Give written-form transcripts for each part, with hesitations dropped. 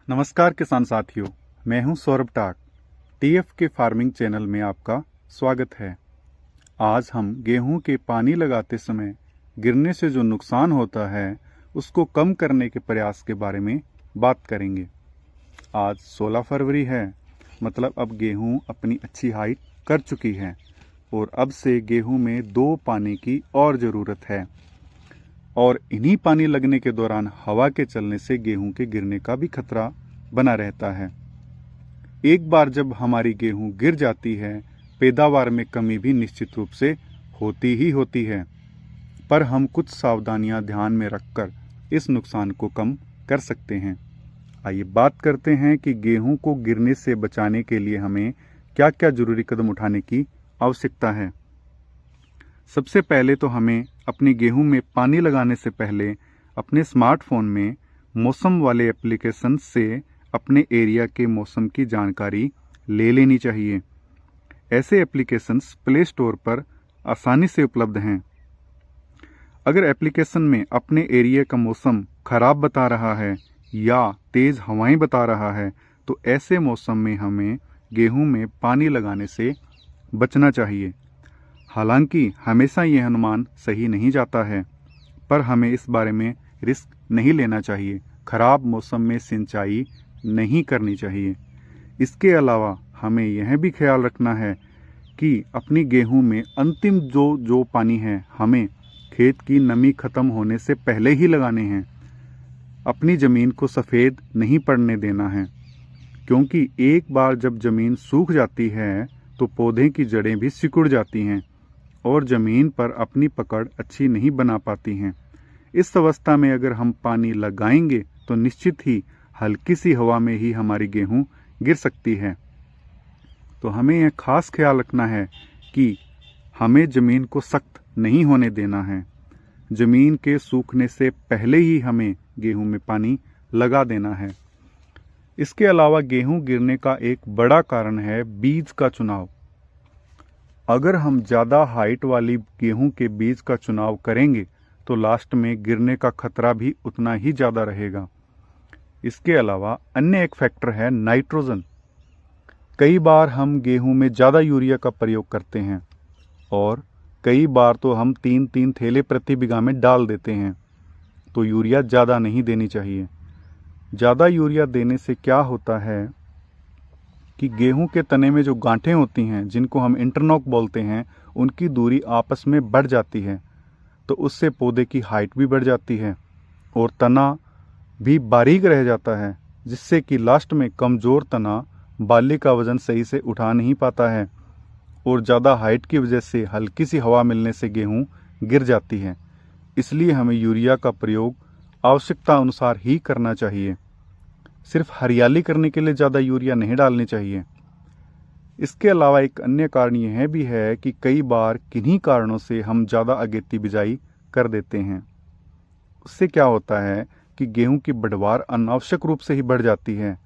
नमस्कार किसान साथियों, मैं हूं सौरभ टाक। टीएफ के फार्मिंग चैनल में आपका स्वागत है। आज हम गेहूं के पानी लगाते समय गिरने से जो नुकसान होता है उसको कम करने के प्रयास के बारे में बात करेंगे। आज 16 फरवरी है, मतलब अब गेहूं अपनी अच्छी हाइट कर चुकी है और अब से गेहूं में 2 पानी की और ज़रूरत है। और इन्हीं पानी लगने के दौरान हवा के चलने से गेहूं के गिरने का भी खतरा बना रहता है। एक बार जब हमारी गेहूं गिर जाती है, पैदावार में कमी भी निश्चित रूप से होती ही होती है, पर हम कुछ सावधानियां ध्यान में रखकर इस नुकसान को कम कर सकते हैं। आइए बात करते हैं कि गेहूं को गिरने से बचाने के लिए हमें क्या क्या जरूरी कदम उठाने की आवश्यकता है। सबसे पहले तो हमें अपनी गेहूं में पानी लगाने से पहले अपने स्मार्टफोन में मौसम वाले एप्लीकेशन से अपने एरिया के मौसम की जानकारी ले लेनी चाहिए। ऐसे एप्लीकेशंस प्ले स्टोर पर आसानी से उपलब्ध हैं। अगर एप्लीकेशन में अपने एरिया का मौसम खराब बता रहा है या तेज़ हवाएं बता रहा है, तो ऐसे मौसम में हमें गेहूं में पानी लगाने से बचना चाहिए। हालांकि हमेशा यह अनुमान सही नहीं जाता है, पर हमें इस बारे में रिस्क नहीं लेना चाहिए। खराब मौसम में सिंचाई नहीं करनी चाहिए। इसके अलावा हमें यह भी ख्याल रखना है कि अपनी गेहूं में अंतिम जो पानी है हमें खेत की नमी खत्म होने से पहले ही लगाने हैं। अपनी ज़मीन को सफ़ेद नहीं पड़ने देना है, क्योंकि एक बार जब ज़मीन सूख जाती है तो पौधे की जड़ें भी सिकुड़ जाती हैं और ज़मीन पर अपनी पकड़ अच्छी नहीं बना पाती हैं। इस अवस्था में अगर हम पानी लगाएंगे तो निश्चित ही हल्की सी हवा में ही हमारी गेहूं गिर सकती है। तो हमें यह खास ख्याल रखना है कि हमें ज़मीन को सख्त नहीं होने देना है। ज़मीन के सूखने से पहले ही हमें गेहूं में पानी लगा देना है। इसके अलावा गेहूं गिरने का एक बड़ा कारण है बीज का चुनाव। अगर हम ज़्यादा हाइट वाली गेहूं के बीज का चुनाव करेंगे तो लास्ट में गिरने का खतरा भी उतना ही ज़्यादा रहेगा। इसके अलावा अन्य एक फैक्टर है नाइट्रोजन। कई बार हम गेहूं में ज़्यादा यूरिया का प्रयोग करते हैं और कई बार तो हम 3-3 थैले प्रति बीघा में डाल देते हैं, तो यूरिया ज़्यादा नहीं देनी चाहिए। ज़्यादा यूरिया देने से क्या होता है कि गेहूं के तने में जो गांठें होती हैं, जिनको हम इंटरनॉक बोलते हैं, उनकी दूरी आपस में बढ़ जाती है, तो उससे पौधे की हाइट भी बढ़ जाती है और तना भी बारीक रह जाता है, जिससे कि लास्ट में कमज़ोर तना बाली का वज़न सही से उठा नहीं पाता है और ज़्यादा हाइट की वजह से हल्की सी हवा मिलने से गेहूं गिर जाती है। इसलिए हमें यूरिया का प्रयोग आवश्यकता अनुसार ही करना चाहिए। सिर्फ हरियाली करने के लिए ज़्यादा यूरिया नहीं डालनी चाहिए। इसके अलावा एक अन्य कारण यह भी है कि कई बार किन्हीं कारणों से हम ज़्यादा अगेती बिजाई कर देते हैं। उससे क्या होता है कि गेहूं की बढ़वार अनावश्यक रूप से ही बढ़ जाती है,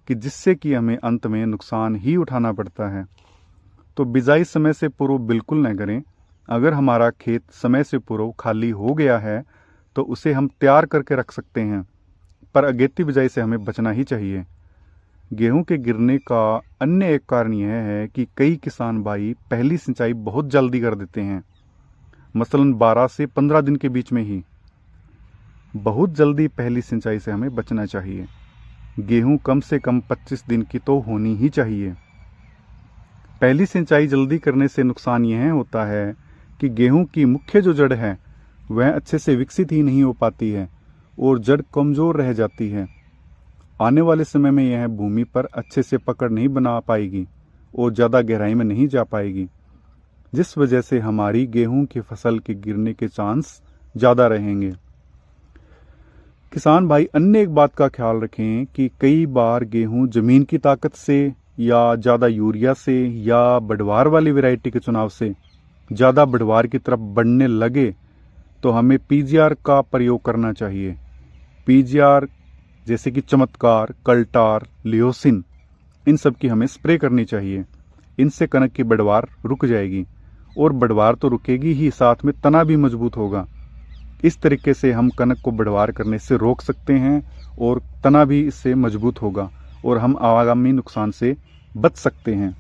कि जिससे कि हमें अंत में नुकसान ही उठाना पड़ता है। तो बिजाई समय से पूर्व बिल्कुल न करें। अगर हमारा खेत समय से पूर्व खाली हो गया है तो उसे हम तैयार करके रख सकते हैं, पर अगेती बिजाई से हमें बचना ही चाहिए। गेहूं के गिरने का अन्य एक कारण यह है कि कई किसान भाई पहली सिंचाई बहुत जल्दी कर देते हैं, मसलन 12 से 15 दिन के बीच में ही। बहुत जल्दी पहली सिंचाई से हमें बचना चाहिए। गेहूं कम से कम 25 दिन की तो होनी ही चाहिए। पहली सिंचाई जल्दी करने से नुकसान यह होता है कि गेहूं की मुख्य जो जड़ है वह अच्छे से विकसित ही नहीं हो पाती है और जड़ कमज़ोर रह जाती है। आने वाले समय में यह भूमि पर अच्छे से पकड़ नहीं बना पाएगी और ज़्यादा गहराई में नहीं जा पाएगी, जिस वजह से हमारी गेहूं की फसल के गिरने के चांस ज़्यादा रहेंगे। किसान भाई अन्य एक बात का ख्याल रखें कि कई बार गेहूं ज़मीन की ताकत से या ज़्यादा यूरिया से या बढ़वार वाली वैरायटी के चुनाव से ज़्यादा बढ़वार की तरफ बढ़ने लगे तो हमें पीजीआर का प्रयोग करना चाहिए। पीजीआर जैसे कि चमत्कार, कल्टार, लियोसिन, इन सब की हमें स्प्रे करनी चाहिए। इनसे कनक की बढ़वार रुक जाएगी और बढ़वार तो रुकेगी ही, साथ में तना भी मजबूत होगा। इस तरीके से हम कनक को बढ़वार करने से रोक सकते हैं और तना भी इससे मजबूत होगा और हम आगामी नुकसान से बच सकते हैं।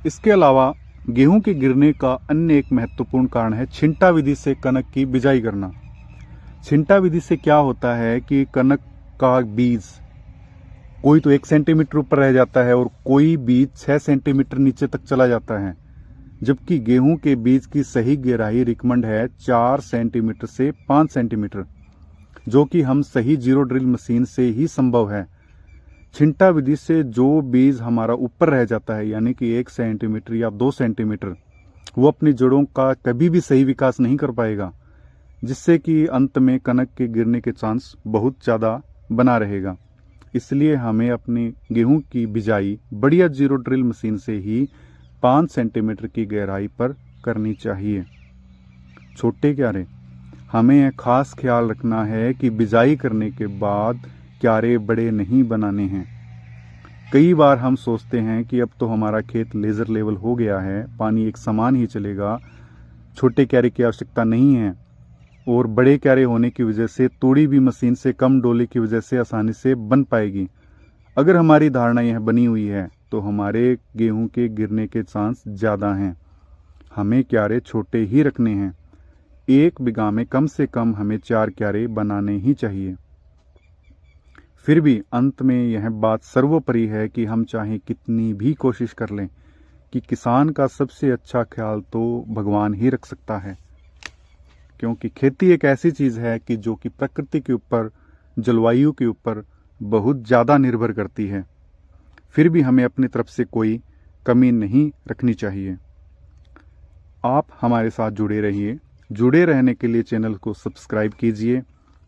इसके अलावा गेहूं के गिरने का अन्य एक महत्वपूर्ण कारण है छिंटा विधि से कनक की बिजाई करना। छिंटा विधि से क्या होता है कि कनक का बीज कोई तो 1 सेंटीमीटर ऊपर रह जाता है और कोई बीज 6 सेंटीमीटर नीचे तक चला जाता है, जबकि गेहूं के बीज की सही गहराई रिकमेंड है 4 सेंटीमीटर से 5 सेंटीमीटर, जो कि हम सही जीरो ड्रिल मशीन से ही संभव है। छिंटा विधि से जो बीज हमारा ऊपर रह जाता है यानी कि 1 सेंटीमीटर या 2 सेंटीमीटर, वो अपनी जड़ों का कभी भी सही विकास नहीं कर पाएगा, जिससे कि अंत में कनक के गिरने के चांस बहुत ज़्यादा बना रहेगा। इसलिए हमें अपनी गेहूं की बिजाई बढ़िया जीरो ड्रिल मशीन से ही 5 सेंटीमीटर की गहराई पर करनी चाहिए। छोटे क्यारे, हमें खास ख्याल रखना है कि बिजाई करने के बाद क्यारे बड़े नहीं बनाने हैं। कई बार हम सोचते हैं कि अब तो हमारा खेत लेज़र लेवल हो गया है, पानी एक समान ही चलेगा, छोटे क्यारे की आवश्यकता नहीं है और बड़े क्यारे होने की वजह से तोड़ी भी मशीन से कम डोले की वजह से आसानी से बन पाएगी। अगर हमारी धारणा यह बनी हुई है तो हमारे गेहूं के गिरने के चांस ज़्यादा हैं। हमें क्यारे छोटे ही रखने हैं। 1 बीघा में कम से कम हमें 4 क्यारे बनाने ही चाहिए। फिर भी अंत में यह बात सर्वोपरि है कि हम चाहे कितनी भी कोशिश कर लें कि किसान का सबसे अच्छा ख्याल तो भगवान ही रख सकता है, क्योंकि खेती एक ऐसी चीज़ है कि जो कि प्रकृति के ऊपर, जलवायु के ऊपर बहुत ज़्यादा निर्भर करती है। फिर भी हमें अपनी तरफ से कोई कमी नहीं रखनी चाहिए। आप हमारे साथ जुड़े रहिए। जुड़े रहने के लिए चैनल को सब्सक्राइब कीजिए।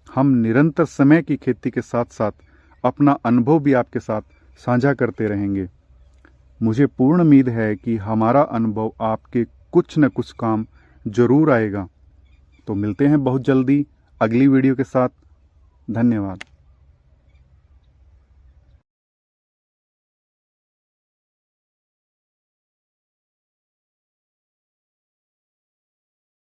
हम निरंतर समय की खेती के साथ साथ अपना अनुभव भी आपके साथ साझा करते रहेंगे। मुझे पूर्ण उम्मीद है कि हमारा अनुभव आपके कुछ न कुछ काम जरूर आएगा। तो मिलते हैं बहुत जल्दी अगली वीडियो के साथ। धन्यवाद।